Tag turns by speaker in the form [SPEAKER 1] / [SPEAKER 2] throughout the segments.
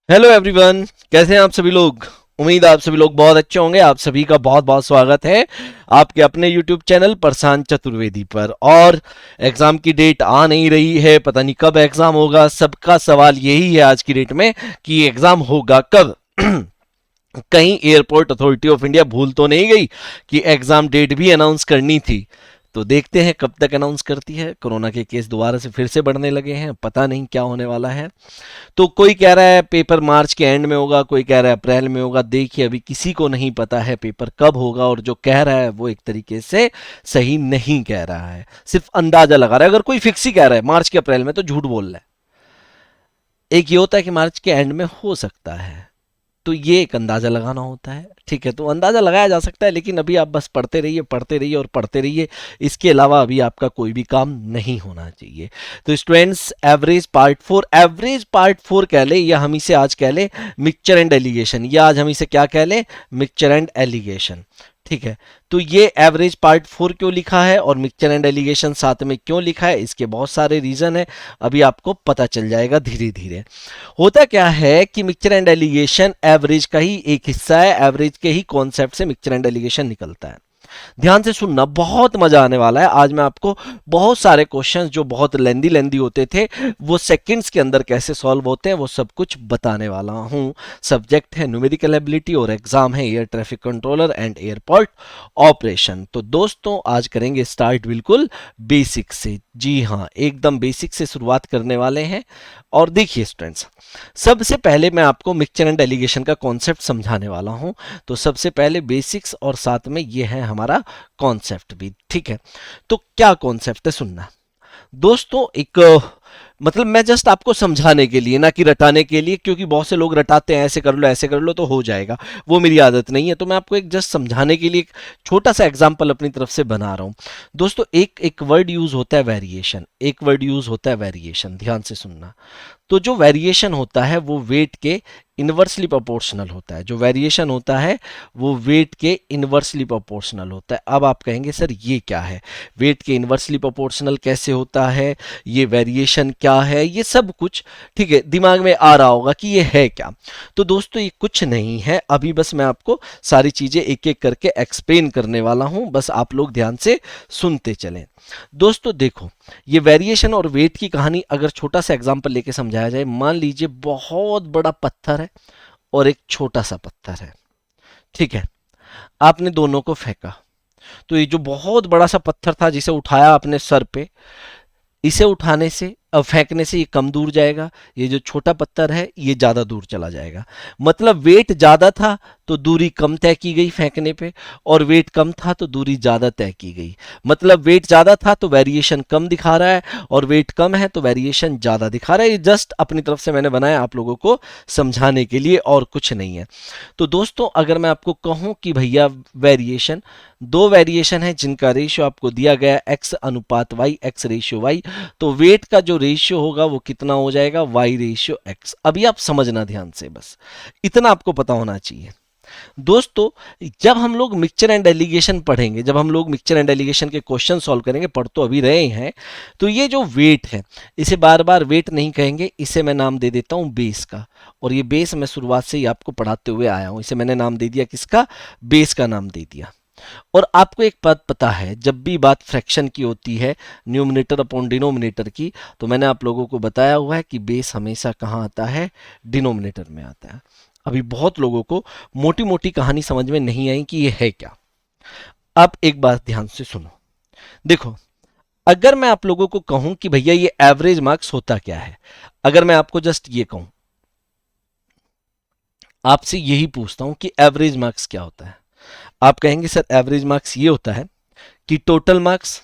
[SPEAKER 1] Hello everyone, कैसे हैं आप सभी लोग। उम्मीद है आप सभी लोग बहुत अच्छे होंगे। आप सभी का बहुत बहुत स्वागत है आपके अपने यूट्यूब चैनल प्रशांत चतुर्वेदी पर। और एग्जाम की डेट आ नहीं रही है, पता नहीं कब एग्जाम होगा। सबका सवाल यही है आज की डेट में कि एग्जाम होगा कब। कहीं एयरपोर्ट अथॉरिटी ऑफ इंडिया भूल तो नहीं गई कि एग्जाम डेट भी अनाउंस करनी थी। तो देखते हैं कब तक अनाउंस करती है। कोरोना के केस दोबारा से फिर से बढ़ने लगे हैं, पता नहीं क्या होने वाला है। तो कोई कह रहा है पेपर मार्च के एंड में होगा, कोई कह रहा है अप्रैल में होगा। देखिए, अभी किसी को नहीं पता है पेपर कब होगा, और जो कह रहा है वो एक तरीके से सही नहीं कह रहा है, सिर्फ अंदाजा लगा रहा है। अगर कोई फिक्स ही कह रहा है मार्च के अप्रैल में तो झूठ बोल रहा है। एक ये होता है कि मार्च के एंड में हो सकता है, तो ये एक अंदाजा लगाना होता है। ठीक है, तो अंदाजा लगाया जा सकता है, लेकिन अभी आप बस पढ़ते रहिए, पढ़ते रहिए और पढ़ते रहिए। इसके अलावा अभी आपका कोई भी काम नहीं होना चाहिए। तो स्टूडेंट्स, एवरेज पार्ट फोर कह ले, या हम इसे आज कह ले मिक्सचर एंड एलिगेशन, या आज हम इसे क्या कह ले, मिक्सचर एंड एलिगेशन। ठीक है, तो ये एवरेज पार्ट फोर क्यों लिखा है और मिक्सचर एंड एलिगेशन साथ में क्यों लिखा है, इसके बहुत सारे रीजन है। अभी आपको पता चल जाएगा धीरे धीरे। होता क्या है कि मिक्सचर एंड एलिगेशन एवरेज का ही एक हिस्सा है। एवरेज के ही कॉन्सेप्ट से मिक्सचर एंड एलिगेशन निकलता है। ध्यान से सुनना, बहुत मजा आने वाला है। आज मैं आपको बहुत सारे क्वेश्चंस जो बहुत लेंदी लेंदी होते थे वो सेकंड्स के अंदर कैसे सॉल्व होते हैं वो सब कुछ बताने वाला हूं। सब्जेक्ट है न्यूमेरिकल एबिलिटी और एग्जाम है air traffic controller and airport operation. तो दोस्तों, आज करेंगे स्टार्ट बिल्कुल बेसिक से। जी हाँ, एकदम बेसिक से शुरुआत करने वाले हैं। और देखिए स्टूडेंट्स, सबसे पहले मैं आपको मिक्सचर एंड एलिगेशन का कॉन्सेप्ट समझाने वाला हूं। तो सबसे पहले बेसिक्स और साथ में ये है हमारा कॉन्सेप्ट भी। ठीक है, तो क्या कॉन्सेप्ट है सुनना दोस्तों। एक मतलब मैं जस्ट आपको समझाने के लिए, ना कि रटाने के लिए, क्योंकि बहुत से लोग रटाते हैं ऐसे कर लो तो हो जाएगा। वो मेरी आदत नहीं है। तो मैं आपको एक जस्ट समझाने के लिए एक छोटा सा एग्जांपल अपनी तरफ से बना रहा हूं। दोस्तों, एक एक वर्ड यूज होता है वेरिएशन, एक वर्ड यूज होता है वेरिएशन। ध्यान से सुनना। तो जो वेरिएशन होता है वो वेट के इनवर्सली प्रोपोर्शनल होता है। जो वेरिएशन होता है वो वेट के इनवर्सली प्रोपोर्शनल होता है। अब आप कहेंगे सर ये क्या है, वेट के इनवर्सली प्रोपोर्शनल कैसे होता है, ये वेरिएशन क्या है, ये सब कुछ ठीक है दिमाग में आ रहा होगा कि ये है क्या। तो दोस्तों, ये कुछ नहीं है। अभी बस मैं आपको सारी चीजें एक एक करके एक्सप्लेन करने वाला हूं, बस आप लोग ध्यान से सुनते चलें। दोस्तों देखो, ये वेरिएशन और वेट की कहानी अगर छोटा सा एग्जांपल लेके समझाया जाए, मान लीजिए बहुत बड़ा पत्थर है और एक छोटा सा पत्थर है। ठीक है, आपने दोनों को फेंका। तो ये जो बहुत बड़ा सा पत्थर था जिसे उठाया आपने सर पे, इसे उठाने से अब फेंकने से ये कम दूर जाएगा। ये जो छोटा पत्थर है ये ज्यादा दूर चला जाएगा। मतलब वेट ज्यादा था तो दूरी कम तय की गई फेंकने पे, और वेट कम था तो दूरी ज्यादा तय की गई। मतलब वेट ज्यादा था तो वेरिएशन कम दिखा रहा है, और वेट कम है तो वेरिएशन ज्यादा दिखा रहा है। ये जस्ट अपनी तरफ से मैंने बनाया आप लोगों को समझाने के लिए, और कुछ नहीं है। तो दोस्तों, अगर मैं आपको कहूं कि भैया वेरिएशन, दो वेरिएशन है जिनका रेशियो आपको दिया गया एक्स अनुपात वाई, एक्स रेशियो वाई, तो वेट का जो रेशियो होगा वो कितना हो जाएगा, वाई रेशियो एक्स। अभी आप समझना ध्यान से, बस इतना आपको पता होना चाहिए। दोस्तों, जब हम लोग मिक्सचर एंड एलिगेशन पढ़ेंगे, जब हम लोग मिक्सचर एंड एलिगेशन के क्वेश्चन सॉल्व करेंगे, पढ़ तो अभी रहे हैं, तो ये जो वेट है, इसे बार बार वेट नहीं कहेंगे, इसे मैं नाम दे देता हूं बेस का। और ये बेस मैं शुरुआत से ही आपको पढ़ाते हुए आया हूं, इसे मैंने नाम दे दिया किसका, बेस का नाम दे दिया। और आपको एक बात पता है, जब भी बात फ्रैक्शन की होती है, न्यूमरेटर अपॉन डिनोमिनेटर की, तो मैंने आप लोगों को बताया हुआ है कि बेस हमेशा कहाँ आता है, डिनोमिनेटर में आता है। अभी बहुत लोगों को मोटी मोटी कहानी समझ में नहीं आई कि ये है क्या। आप एक बात ध्यान से सुनो। देखो, अगर मैं आप लोगों को कहूं कि भैया ये एवरेज मार्क्स होता क्या है, अगर मैं आपको जस्ट ये कहूं, आपसे यही पूछता हूं कि एवरेज मार्क्स क्या होता है, आप कहेंगे सर एवरेज मार्क्स ये होता है कि टोटल मार्क्स,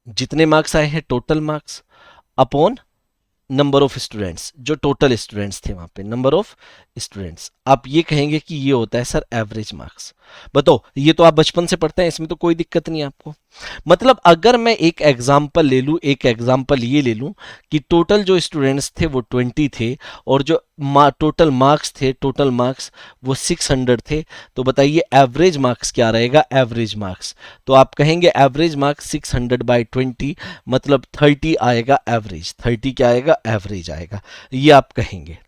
[SPEAKER 1] जितने मार्क्स आए हैं total marks upon number of students, जो टोटल स्टूडेंट्स थे वहां पे, नंबर ऑफ स्टूडेंट्स। आप ये कहेंगे कि ये होता है सर एवरेज मार्क्स। बताओ, ये तो आप बचपन से पढ़ते हैं, इसमें तो कोई दिक्कत नहीं है आपको। मतलब अगर मैं एक एग्जाम्पल ले लूं, एक एग्जाम्पल ये ले लूं कि टोटल जो स्टूडेंट्स थे वो 20 थे, और जो टोटल मार्क्स थे, टोटल मार्क्स वो 600 थे, तो बताइए एवरेज मार्क्स क्या रहेगा, एवरेज मार्क्स। तो आप कहेंगे एवरेज मार्क्स 600/20, मतलब 30 आएगा एवरेज। 30 क्या आएगा, एवरेज आएगा, ये आप कहेंगे।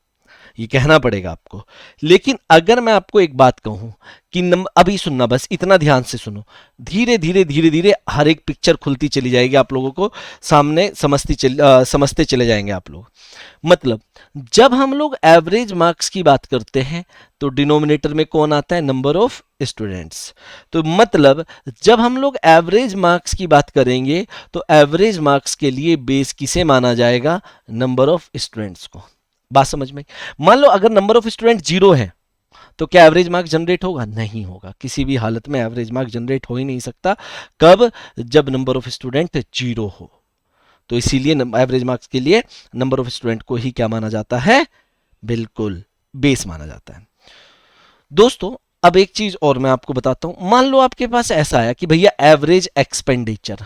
[SPEAKER 1] ये कहना पड़ेगा आपको। लेकिन अगर मैं आपको एक बात कहूं कि अभी सुनना, बस इतना ध्यान से सुनो, धीरे धीरे धीरे धीरे हर एक पिक्चर खुलती चली जाएगी आप लोगों को सामने, समझते चले जाएंगे आप लोग। मतलब जब हम लोग एवरेज मार्क्स की बात करते हैं तो डिनोमिनेटर में कौन आता है? Number of students. तो मतलब जब हम लोग एवरेज मार्क्स की बात करेंगे तो एवरेज मार्क्स के लिए बेस किसे माना जाएगा? नंबर ऑफ स्टूडेंट्स को। बात समझ में? मान लो अगर नंबर ऑफ स्टूडेंट 0 है तो क्या एवरेज मार्क्स जनरेट होगा? नहीं होगा, किसी भी हालत में एवरेज मार्क्स जनरेट हो ही नहीं सकता। कब? जब नंबर ऑफ स्टूडेंट 0 हो। तो इसीलिए एवरेज मार्क्स के लिए नंबर ऑफ स्टूडेंट को ही क्या माना जाता है? बिल्कुल बेस माना जाता है। दोस्तों अब एक चीज और मैं आपको बताता हूं। मान लो आपके पास ऐसा आया कि भैया एवरेज एक्सपेंडिचर।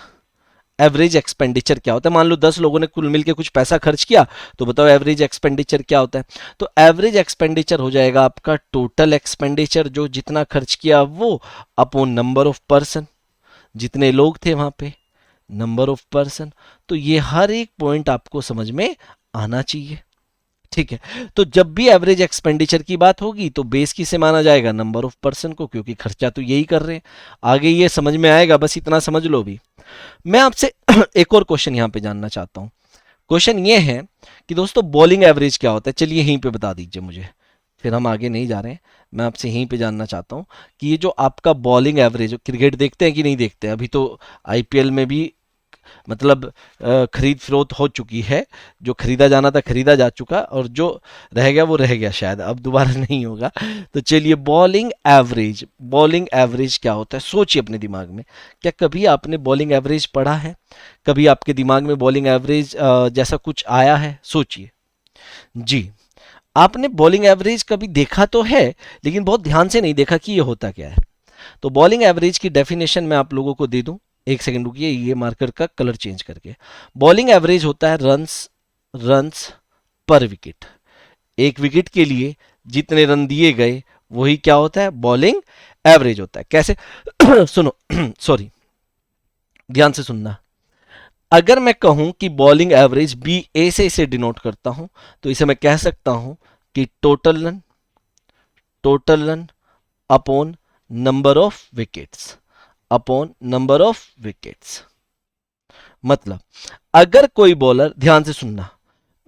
[SPEAKER 1] एवरेज एक्सपेंडिचर क्या होता है? मान लो 10 लोगों ने कुल मिलकर कुछ पैसा खर्च किया, तो बताओ एवरेज एक्सपेंडिचर क्या होता है? तो एवरेज एक्सपेंडिचर हो जाएगा आपका टोटल एक्सपेंडिचर, जो जितना खर्च किया वो, अपॉन नंबर ऑफ पर्सन, जितने लोग थे वहां पे, नंबर ऑफ पर्सन। तो ये हर एक पॉइंट आपको समझ में आना चाहिए। ठीक है, तो जब भी एवरेज एक्सपेंडिचर की बात होगी तो बेस किसे माना जाएगा? नंबर ऑफ पर्सन को, क्योंकि खर्चा तो यही कर रहे हैं। आगे ये समझ में आएगा, बस इतना समझ लो भी। मैं आपसे एक और क्वेश्चन यहां पे जानना चाहता हूं। क्वेश्चन ये है कि दोस्तों बॉलिंग एवरेज क्या होता है? चलिए यहीं पे बता दीजिए मुझे, फिर हम आगे नहीं जा रहे हैं। मैं आपसे यहीं पे जानना चाहता हूं कि ये जो आपका बॉलिंग एवरेज, क्रिकेट देखते हैं कि नहीं देखते हैं? अभी तो आईपीएल में भी मतलब खरीद फरोख्त हो चुकी है। जो खरीदा जाना था खरीदा जा चुका, और जो रह गया वो रह गया, शायद अब दोबारा नहीं होगा। तो चलिए बॉलिंग एवरेज, बॉलिंग एवरेज क्या होता है? सोचिए अपने दिमाग में, क्या कभी आपने बॉलिंग एवरेज पढ़ा है? कभी आपके दिमाग में बॉलिंग एवरेज जैसा कुछ आया है? सोचिए जी। आपने बॉलिंग एवरेज कभी देखा तो है, लेकिन बहुत ध्यान से नहीं देखा कि ये होता क्या है। तो बॉलिंग एवरेज की डेफिनेशन मैं आप लोगों को दे दूं, एक सेकंड रुकिए, ये मार्कर का कलर चेंज करके। बॉलिंग एवरेज होता है रन्स पर विकेट। एक विकेट के लिए जितने रन दिए गए वही क्या होता है? बॉलिंग एवरेज होता है। कैसे? सुनो सॉरी, ध्यान से सुनना। अगर मैं कहूं कि बॉलिंग एवरेज बी ए से इसे डिनोट करता हूं, तो इसे मैं कह सकता हूं कि total run upon number of wickets, upon number of wickets. मतलब अगर कोई बॉलर, ध्यान से सुनना,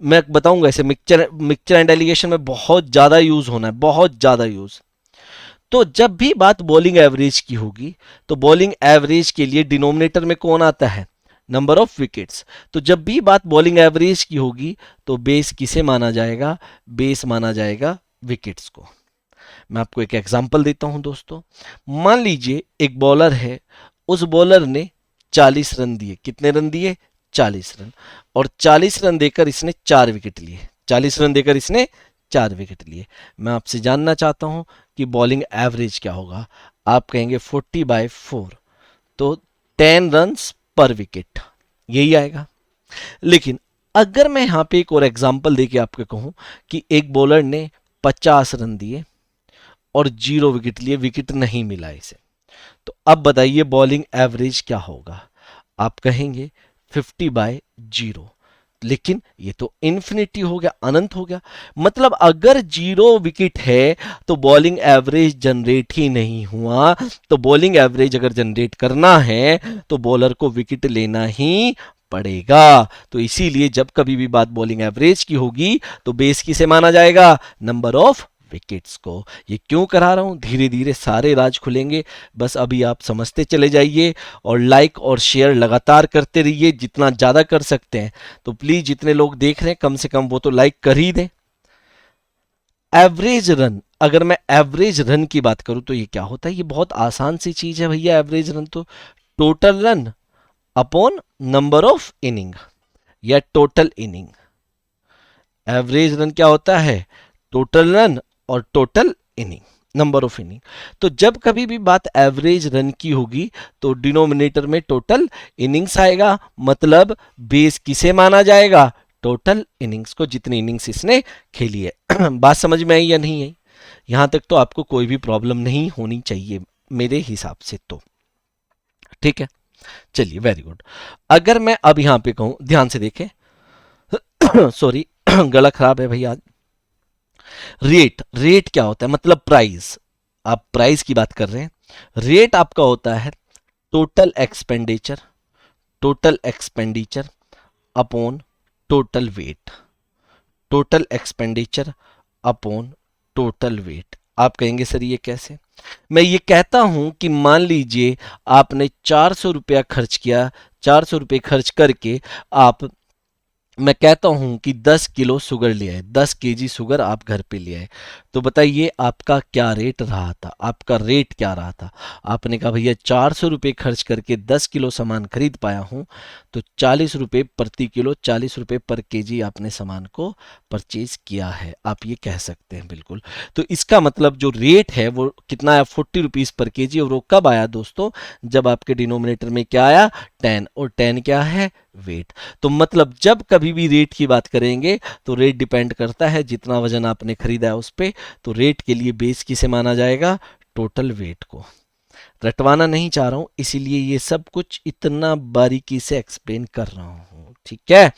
[SPEAKER 1] मैं बताऊंगा इसे, मिक्सचर एंड एलिगेशन में बहुत ज्यादा यूज होना है, बहुत ज्यादा यूज। तो जब भी बात बॉलिंग एवरेज की होगी तो बॉलिंग एवरेज के लिए डिनोमिनेटर में कौन आता है? Number of wickets. तो जब भी बात बॉलिंग एवरेज की होगी तो बेस किसे माना जाएगा? बेस माना जाएगा विकेट्स को। मैं आपको एक एग्जांपल देता हूं दोस्तों। मान लीजिए एक बॉलर है, उस बॉलर ने 40 रन दिए। कितने रन दिए? 40 रन। और 40 रन देकर इसने 4 विकेट लिए। 40 रन देकर इसने 4 विकेट लिए। मैं आपसे जानना चाहता हूं कि बॉलिंग एवरेज क्या होगा? आप कहेंगे 40/4, तो 10 रन पर विकेट, यही आएगा। लेकिन अगर मैं यहां पे एक और एग्जांपल देके आपको कहूं कि एक बॉलर ने 50 रन दिए और 0 विकेट लिए, विकेट नहीं मिला इसे, तो अब बताइए बॉलिंग एवरेज क्या होगा? आप कहेंगे 50/0। लेकिन ये तो इन्फिनिटी हो गया, अनंत हो गया। मतलब अगर 0 विकेट है तो बॉलिंग एवरेज जनरेट ही नहीं हुआ। तो बॉलिंग एवरेज अगर जनरेट करना है तो बॉलर को विकेट लेना ही पड़ेगा। तो इसीलिए जब कभी भी बात बॉलिंग एवरेज की होगी तो बेस किसे माना जाएगा? नंबर ऑफ विकेट्स को। ये क्यों करा रहा हूं? धीरे धीरे सारे राज खुलेंगे, बस अभी आप समझते चले जाइए। और लाइक और शेयर लगातार करते रहिए, जितना ज्यादा कर सकते हैं। तो प्लीज जितने लोग देख रहे हैं कम से कम वो तो लाइक कर ही दें। एवरेज रन, अगर मैं एवरेज रन की बात करूं तो ये क्या होता है? ये बहुत आसान सी चीज है भैया। एवरेज रन तो total run upon number of inning, या टोटल इनिंग। एवरेज रन क्या होता है? टोटल रन और total inning, number of inning. तो जब कभी भी बात एवरेज रन की होगी तो डिनोमिनेटर में टोटल इनिंग्स आएगा। मतलब बेस किसे माना जाएगा? टोटल इनिंग्स को, जितनी इनिंग्स इसने खेली है। बात समझ में आई या नहीं आई? यहां तक तो आपको कोई भी प्रॉब्लम नहीं होनी चाहिए मेरे हिसाब से तो। ठीक है, चलिए वेरी गुड। अगर मैं अब यहां पे कहूं, ध्यान से देखें, सॉरी गला खराब है भैया आज। रेट, रेट क्या होता है? मतलब प्राइस, आप प्राइस की बात कर रहे हैं। रेट आपका होता है total expenditure, total expenditure upon total weight, total expenditure upon total weight. आप कहेंगे सर ये कैसे? मैं ये कहता हूं कि मान लीजिए आपने 400 रुपया खर्च किया, 400 रुपये खर्च करके आप, मैं कहता हूं कि 10 किलो शुगर ले आए, 10 केजी शुगर आप घर पे ले आए, तो बताइए आपका क्या रेट रहा था? आपका रेट क्या रहा था? आपने कहा भैया 400 रुपये खर्च करके 10 किलो सामान खरीद पाया हूं, तो 40 रुपये प्रति किलो, 40 रुपये पर केजी आपने सामान को परचेज किया है, आप ये कह सकते हैं बिल्कुल। तो इसका मतलब जो रेट है वो कितना आया? 40 रुपीज पर केजी। और वो कब आया दोस्तों? जब आपके डिनोमिनेटर में क्या आया? 10, और 10 क्या है? वेट। तो मतलब जब कभी भी रेट की बात करेंगे तो रेट डिपेंड करता है जितना वजन आपने खरीदा है उस पे, तो रेट के लिए बेस किसे माना जाएगा? टोटल वेट को। रटवाना नहीं चाह रहा हूं, इसीलिए ये सब कुछ इतना बारीकी से एक्सप्लेन कर रहा हूं, ठीक है।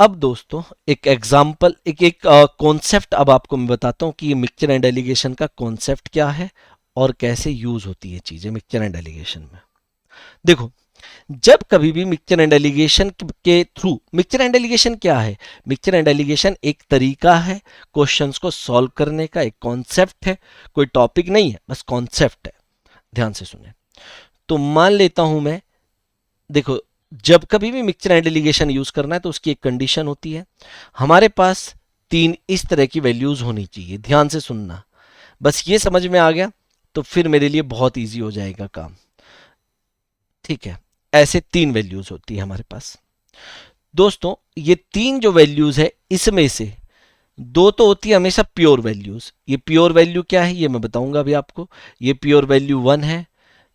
[SPEAKER 1] अब दोस्तों एक एग्जाम्पल, एक कॉन्सेप्ट अब आपको मैं बताता हूं कि ये मिक्सचर एंड एलिगेशन का कॉन्सेप्ट क्या है और कैसे यूज होती है चीजें मिक्सचर एंड एलिगेशन में। देखो, जब कभी भी मिक्सचर एंड एलिगेशन के थ्रू, मिक्सचर एंड एलिगेशन क्या है? मिक्सचर एंड एलिगेशन एक तरीका है क्वेश्चंस को सॉल्व करने का, एक कॉन्सेप्ट है, कोई टॉपिक नहीं है, बस कॉन्सेप्ट है। ध्यान से सुने। तो मान लेता हूं मैं, देखो जब कभी भी मिक्सचर एंड एलिगेशन यूज करना है तो उसकी एक कंडीशन होती है, हमारे पास 3 इस तरह की वैल्यूज होनी चाहिए। ध्यान से सुनना, बस ये समझ में आ गया तो फिर मेरे लिए बहुत ईजी हो जाएगा काम, ठीक है। ऐसे 3 वैल्यूज होती है हमारे पास दोस्तों। ये 3 जो वैल्यूज है इसमें से 2 तो होती है हमेशा प्योर वैल्यूज। ये प्योर वैल्यू क्या है ये मैं बताऊंगा अभी आपको। ये प्योर वैल्यू 1 है,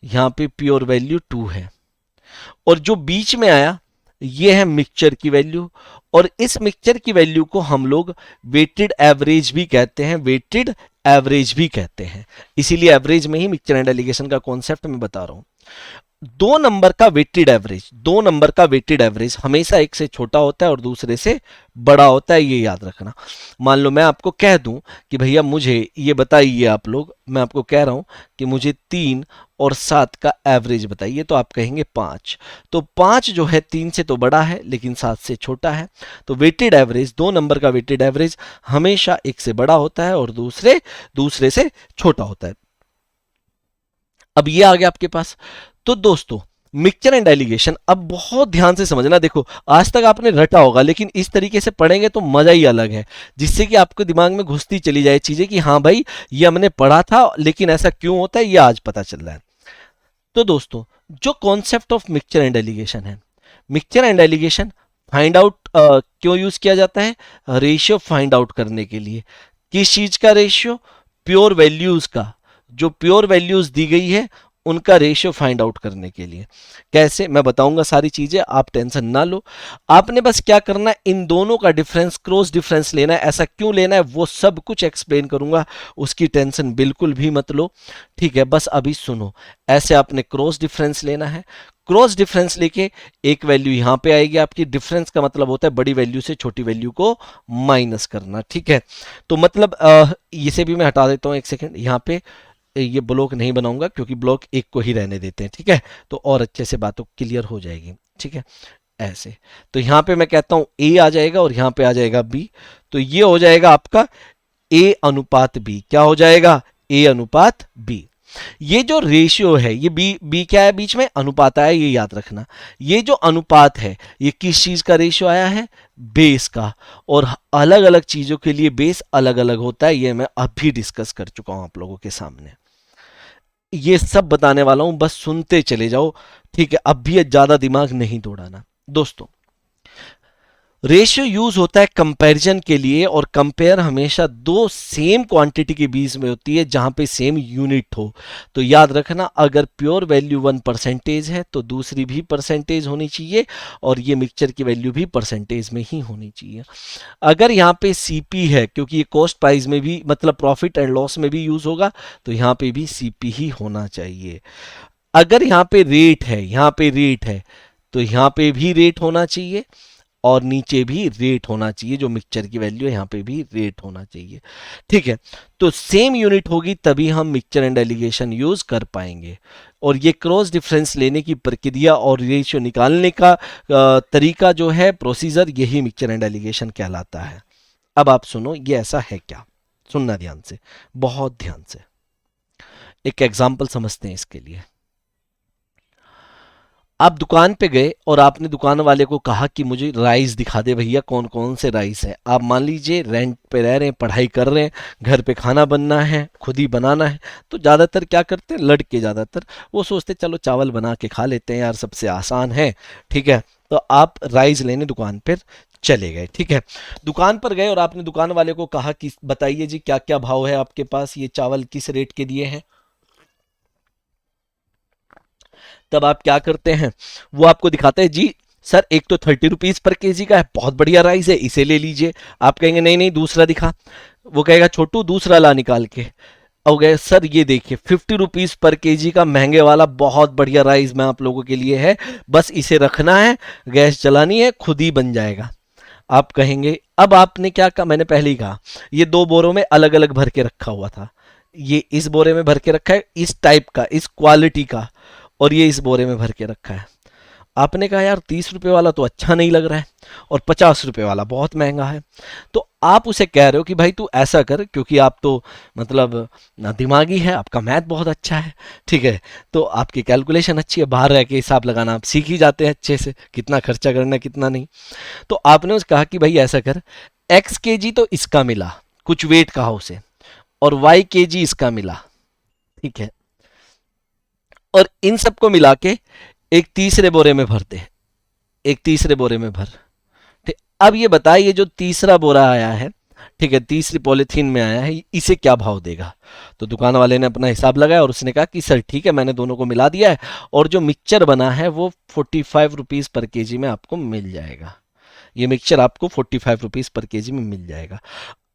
[SPEAKER 1] यहां पे प्योर वैल्यू 2 है, और जो बीच में आया ये है मिक्सचर की वैल्यू। और इस मिक्सचर की वैल्यू को हम लोग वेटेड एवरेज भी कहते हैं, वेटेड एवरेज भी कहते हैं, इसीलिए एवरेज में ही मिक्सचर एंड एलिगेशन का कॉन्सेप्ट मैं बता रहा हूं। 2 नंबर का वेटेड एवरेज, 2 नंबर का वेटेड एवरेज हमेशा एक से छोटा होता है और दूसरे से बड़ा होता है, ये याद रखना। मान लो मैं आपको कह दूं कि भैया मुझे ये बताइए, आप लोग, मैं आपको कह रहा हूं कि मुझे 3 और 7 का एवरेज बताइए, तो आप कहेंगे 5। तो 5 जो है 3 से तो बड़ा है लेकिन 7 से छोटा है। तो वेटेड एवरेज, 2 नंबर का वेटेड एवरेज हमेशा एक से बड़ा होता है और दूसरे से छोटा होता है। अब ये आ गया आपके पास। तो दोस्तों मिक्सचर एंड एलिगेशन, अब बहुत ध्यान से समझना। देखो आज तक आपने रटा होगा लेकिन इस तरीके से पढ़ेंगे तो मजा ही अलग है, जिससे कि आपके दिमाग में घुसती चली जाए चीजें कि हाँ भाई ये हमने पढ़ा था लेकिन ऐसा क्यों होता है ये आज पता चल रहा है। तो दोस्तों जो concept of mixture and alligation है, mixture and alligation find out क्यों यूज किया जाता है? रेशियो फाइंड आउट करने के लिए। किस चीज का रेशियो? प्योर वैल्यूज का। जो प्योर वैल्यूज दी गई है उनका रेशियो फाइंड आउट करने के लिए। कैसे मैं बताऊंगा सारी चीजें, आप टेंशन ना लो। आपने बस क्या करना है, इन दोनों का डिफरेंस, क्रॉस डिफरेंस लेना है। ऐसा क्यों लेना है वो सब कुछ एक्सप्लेन करूंगा, उसकी टेंशन बिल्कुल भी मत लो, ठीक है। बस अभी सुनो, ऐसे आपने क्रॉस डिफरेंस लेना है। क्रॉस डिफरेंस लेके एक वैल्यू यहां पे आएगी आपकी। डिफरेंस का मतलब होता है बड़ी वैल्यू से छोटी वैल्यू को माइनस करना, ठीक है। तो मतलब इसे भी मैं हटा देता हूं, एक सेकेंड। यहां पे ये ब्लॉक नहीं बनाऊंगा क्योंकि ब्लॉक एक को ही रहने देते हैं, ठीक है। तो और अच्छे से बातों क्लियर हो जाएगी, ठीक है। ऐसे तो यहां पे मैं कहता हूं ए आ जाएगा और यहां पे आ जाएगा बी। तो ये हो जाएगा आपका ए अनुपात बी। क्या हो जाएगा? ए अनुपात बी। ये जो रेशियो है, ये बी, बी क्या है बीच में? अनुपात आया, ये याद रखना। ये जो अनुपात है ये किस चीज का रेशियो आया है? बेस का। और अलग अलग चीजों के लिए बेस अलग अलग होता है, ये मैं अभी डिस्कस कर चुका हूं आप लोगों के सामने। ये सब बताने वाला हूं, बस सुनते चले जाओ, ठीक है। अब भी ज्यादा दिमाग नहीं दौड़ाना दोस्तों। रेशियो यूज होता है कंपैरिजन के लिए, और कंपेयर हमेशा 2 सेम क्वांटिटी के बीच में होती है जहां पे सेम यूनिट हो। तो याद रखना, अगर प्योर वैल्यू 1% है तो दूसरी भी परसेंटेज होनी चाहिए, और ये मिक्सचर की वैल्यू भी परसेंटेज में ही होनी चाहिए। अगर यहाँ पे सीपी है, क्योंकि ये कॉस्ट प्राइस में भी, मतलब प्रॉफिट एंड लॉस में भी यूज होगा, तो यहाँ पे भी सीपी ही होना चाहिए। अगर यहाँ पे रेट है, यहाँ पे रेट है, तो यहाँ पे भी रेट होना चाहिए। और नीचे भी रेट होना चाहिए, जो मिक्सचर की वैल्यू है यहाँ पे भी रेट होना चाहिए। ठीक है, तो सेम यूनिट होगी तभी हम मिक्सचर एंड एलिगेशन यूज कर पाएंगे। और ये क्रॉस डिफरेंस लेने की प्रक्रिया और रेशियो निकालने का तरीका जो है, प्रोसीजर, यही मिक्सचर एंड एलिगेशन कहलाता है। अब आप सुनो ये ऐसा है क्या, सुनना ध्यान से, बहुत ध्यान से। एक एग्जाम्पल समझते हैं इसके लिए। आप दुकान पे गए और आपने दुकान वाले को कहा कि मुझे राइस दिखा दे भैया, कौन कौन से राइस है। आप मान लीजिए रेंट पे रह रहे हैं, पढ़ाई कर रहे हैं, घर पे खाना बनना है, खुद ही बनाना है, तो ज़्यादातर क्या करते हैं, लड़के ज़्यादातर वो सोचते चलो चावल बना के खा लेते हैं यार, सबसे आसान है। ठीक है, तो आप राइस लेने दुकान पर चले गए। ठीक है, दुकान पर गए और आपने दुकान वाले को कहा कि बताइए जी क्या क्या भाव है आपके पास, ये चावल किस रेट के दिए हैं। तब आप क्या करते हैं, वो आपको दिखाते हैं जी सर एक तो 30 रुपीज पर केजी का है, बहुत बढ़िया राइस है, इसे ले लीजिए। आप कहेंगे नहीं नहीं दूसरा दिखा। वो कहेगा छोटू दूसरा ला निकाल के। और गए सर ये देखिए 50 रुपीज पर केजी का महंगे वाला बहुत बढ़िया राइस मैं आप लोगों के लिए है, बस इसे रखना है, गैस चलानी है, खुद ही बन जाएगा। आप कहेंगे अब आपने क्या कहा, मैंने पहले ही कहा ये दो बोरों में अलग अलग भर के रखा हुआ था, ये इस बोरे में भर के रखा है इस टाइप का, इस क्वालिटी का, और ये इस बोरे में भर के रखा है। आपने कहा यार 30 रुपए वाला तो अच्छा नहीं लग रहा है और 50 रुपए वाला बहुत महंगा है। तो आप उसे कह रहे हो कि भाई तू ऐसा कर, क्योंकि आप तो मतलब ना दिमागी है, आपका मैथ बहुत अच्छा है, ठीक है, तो आपकी कैलकुलेशन अच्छी है, बाहर रह के हिसाब लगाना आप सीख ही जाते हैं अच्छे से, कितना खर्चा करना है कितना नहीं। तो आपने उसे कहा कि भाई ऐसा कर, एक्स के जी तो इसका मिला, कुछ वेट कहा उसे, और वाई के जी इसका मिला। ठीक है, और इन सबको मिला के एक तीसरे बोरे में भर दे, एक तीसरे बोरे में भर। ठीक, अब ये बता ये जो तीसरा बोरा आया है, ठीक है, तीसरी पॉलिथीन में आया है, इसे क्या भाव देगा। तो दुकान वाले ने अपना हिसाब लगाया और उसने कहा कि सर ठीक है मैंने दोनों को मिला दिया है, और जो मिक्सचर बना है वो 45 रुपीज पर केजी में आपको मिल जाएगा। ये मिक्सचर आपको 45 रुपीज पर केजी में मिल जाएगा।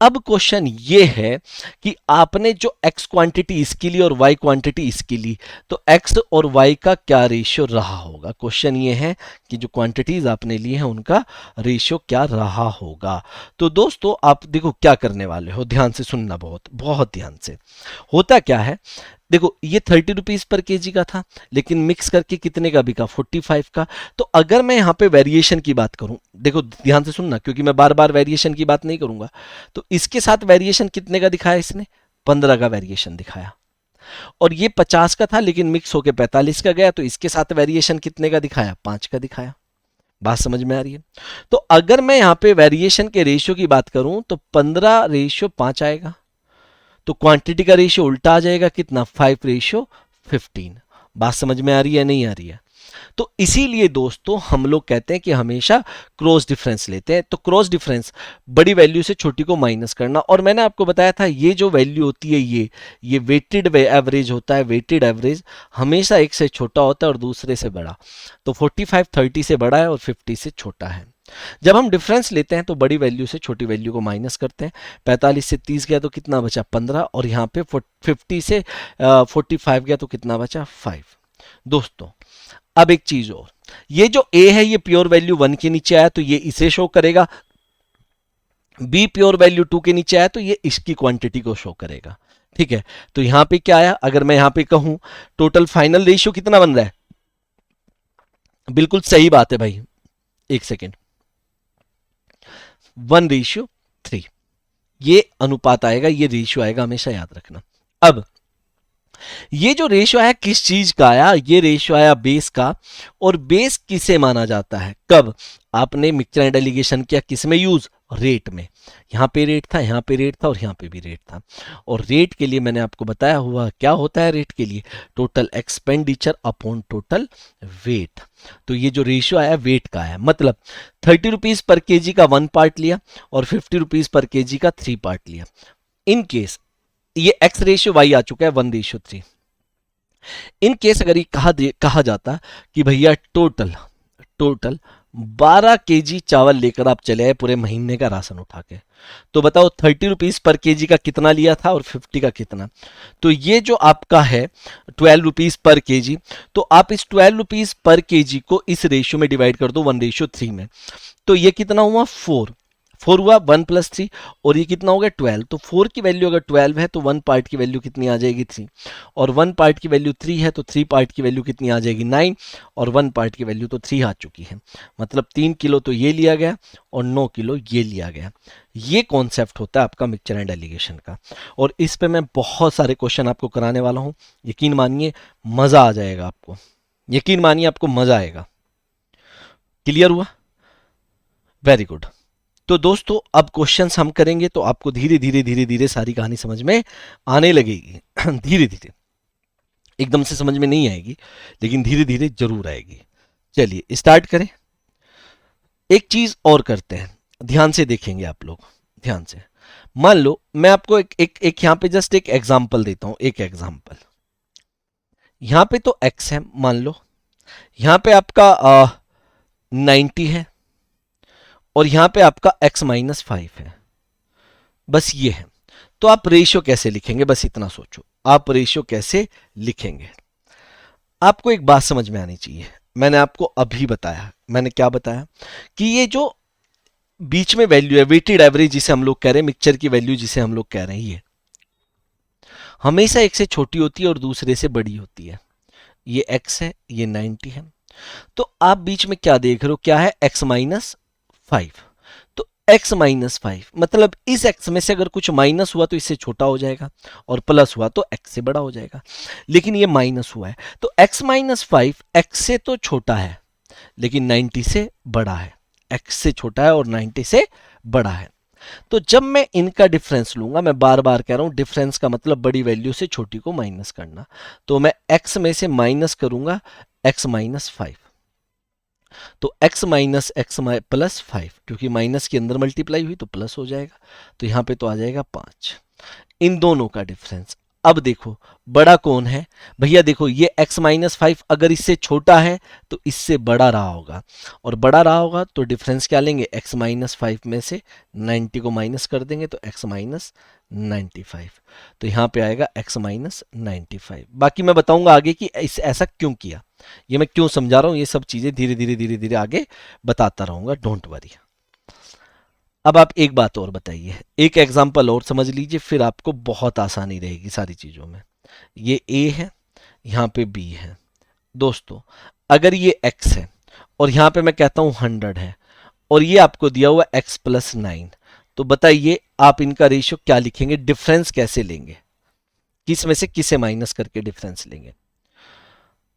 [SPEAKER 1] अब क्वेश्चन ये है कि आपने जो x क्वांटिटी इसके लिए और y क्वांटिटी इसके लिए, तो x और y का क्या रेशियो रहा होगा। क्वेश्चन ये है कि जो क्वांटिटीज आपने लिए हैं उनका रेशियो क्या रहा होगा। तो दोस्तों आप देखो क्या करने वाले हो, ध्यान से सुनना, बहुत बहुत ध्यान से। होता क्या है, देखो ये 30 रुपीज पर केजी का था, लेकिन मिक्स करके कितने का बिका, 45 का। तो अगर मैं यहाँ पे वेरिएशन की बात करूं, देखो ध्यान से सुनना, क्योंकि मैं बार बार वेरिएशन की बात नहीं करूंगा। तो इसके साथ वेरिएशन कितने का दिखाया इसने, 15 का वेरिएशन दिखाया। और ये 50 का था लेकिन मिक्स होके 45 का गया, तो इसके साथ वेरिएशन कितने का दिखाया, 5 का दिखाया। बात समझ में आ रही है। तो अगर मैं यहाँ पे वेरिएशन के रेशियो की बात करूं तो 15:5 आएगा। तो क्वांटिटी का रेशियो उल्टा आ जाएगा, कितना, 5:15। बात समझ में आ रही है नहीं आ रही है। तो इसीलिए दोस्तों हम लोग कहते हैं कि हमेशा क्रॉस डिफरेंस लेते हैं। तो क्रॉस डिफरेंस बड़ी वैल्यू से छोटी को माइनस करना, और मैंने आपको बताया था ये जो वैल्यू होती है ये वेटेड एवरेज होता है। वेटेड एवरेज हमेशा एक से छोटा होता है और दूसरे से बड़ा। तो 45 30 से बड़ा है और 50 से छोटा है। जब हम डिफरेंस लेते हैं तो बड़ी वैल्यू से छोटी वैल्यू को माइनस करते हैं। 45 से 30 गया तो कितना बचा, 15, और यहाँ पे 50 से 45 गया तो कितना बचा, 5। दोस्तों अब एक चीज और, ये जो a है ये प्योर वैल्यू 1 के नीचे आया तो ये इसे शो करेगा, b प्योर वैल्यू 2 के नीचे आया तो ये इसकी क्वांटिटी को शो करेगा। ठीक है, तो यहां पे क्या आया, अगर मैं यहां पे कहूं टोटल फाइनल रेशियो कितना बन रहा है, बिल्कुल सही बात है भाई, एक सेकेंड, 1:3 ये अनुपात आएगा, ये रेशियो आएगा, हमेशा याद रखना। अब ये जो रेशियो आया किस चीज का आया, ये रेशियो आया बेस का। और बेस किसे माना जाता है, कब, आपने मिक्सचर एंड एलिगेशन किया किस में यूज, रेट में। यहां पे रेट था, यहां पे रेट था, और यहां पे भी रेट था। और रेट के लिए मैंने आपको बताया हुआ क्या होता है, रेट के लिए total expenditure upon total weight. तो ये जो रेशियो आया वेट का है, मतलब 30 रुपीज पर केजी का 1 पार्ट लिया और 50 रुपीज पर केजी का 3 पार्ट लिया। इन केस ये x रेशियो y आ चुका है 1:3। इन केस अगर ये कहा जाता कि भैया टोटल 12 केजी चावल लेकर आप चले आए पूरे महीने का राशन उठा के, तो बताओ 30 रुपीज पर केजी का कितना लिया था और 50 का कितना। तो ये जो आपका है 12 रुपीज पर केजी, तो आप इस 12 रुपीज पर केजी को इस रेशियो में डिवाइड कर दो 1:3 में। तो ये कितना हुआ 4, 4 हुआ 1 + 3, और ये कितना हो गया 12। तो 4 की वैल्यू अगर 12 है तो 1 पार्ट की वैल्यू कितनी आ जाएगी 3, और 1 पार्ट की वैल्यू 3 है तो 3 पार्ट की वैल्यू कितनी आ जाएगी 9, और 1 पार्ट की वैल्यू तो 3 आ चुकी है। मतलब 3 किलो तो ये लिया गया और 9 किलो ये लिया गया। ये कॉन्सेप्ट होता है आपका मिक्सचर एंड एलिगेशन का, और इस पे मैं बहुत सारे क्वेश्चन आपको कराने वाला हूँ। यकीन मानिए मजा आ जाएगा आपको, यकीन मानिए आपको मजा आएगा। क्लियर हुआ? Very good. तो दोस्तों अब क्वेश्चंस हम करेंगे तो आपको धीरे धीरे धीरे धीरे सारी कहानी समझ में आने लगेगी। धीरे धीरे, एकदम से समझ में नहीं आएगी, लेकिन धीरे धीरे जरूर आएगी। चलिए स्टार्ट करें। एक चीज और करते हैं, ध्यान से देखेंगे आप लोग, ध्यान से। मान लो मैं आपको एक यहां पे जस्ट एक एग्जांपल देता हूं, एक एग्जांपल। यहां पे तो x है मान लो, यहां पे आपका 90 है, और यहां पे आपका x-5 है, बस ये है। तो आप रेशियो कैसे लिखेंगे, बस इतना सोचो, आप रेशियो कैसे लिखेंगे। आपको एक बात समझ में आनी चाहिए, मैंने आपको अभी बताया, मैंने क्या बताया कि ये जो बीच में वैल्यू है वेटेड एवरेज जिसे हम लोग कह रहे हैं, मिक्सचर की वैल्यू जिसे हम लोग कह रहे हैं, ये हमेशा एक से छोटी होती है और दूसरे से बड़ी होती है। ये x है, ये 90 है। तो आप बीच में क्या देख रहे हो, क्या है x-5। तो x-5 मतलब इस x में से अगर कुछ माइनस हुआ तो इससे छोटा हो जाएगा, और प्लस हुआ तो x से बड़ा हो जाएगा। लेकिन ये माइनस हुआ है, तो x-5 x से तो छोटा है लेकिन 90 से बड़ा है, x से छोटा है और 90 से बड़ा है। तो जब मैं इनका डिफरेंस लूंगा, मैं बार बार कह रहा हूं डिफरेंस का मतलब बड़ी वैल्यू से छोटी को माइनस करना, तो मैं x में से माइनस करूंगा x-5, तो x-x+5, क्योंकि माइनस के अंदर मल्टीप्लाई हुई तो प्लस हो जाएगा, तो यहां पे तो आ जाएगा 5। इन दोनों का डिफरेंस। अब देखो बड़ा कौन है भैया, देखो ये x-5 अगर इससे छोटा है तो इससे बड़ा रहा होगा, और बड़ा रहा होगा तो डिफरेंस क्या लेंगे, x-5 में से 90 को माइनस कर देंगे तो x-95, तो यहां पे आएगा x-95। बाकी मैं बताऊंगा आगे कि ऐसा क्यों किया, ये मैं क्यों समझा रहा हूं, ये सब चीजें धीरे धीरे धीरे धीरे आगे बताता रहूंगा, डोंट वरी। अब आप एक बात और बताइए, एक एग्जांपल और समझ लीजिए, फिर आपको बहुत आसानी रहेगी सारी चीजों में। ये a है, यहां पे b है। दोस्तों अगर ये x है और यहां पे मैं कहता हूं 100 है, और ये आपको दिया हुआ x+9, तो बताइए आप इनका रेशियो क्या लिखेंगे, डिफरेंस कैसे लेंगे, किस में से किसे माइनस करके डिफरेंस लेंगे।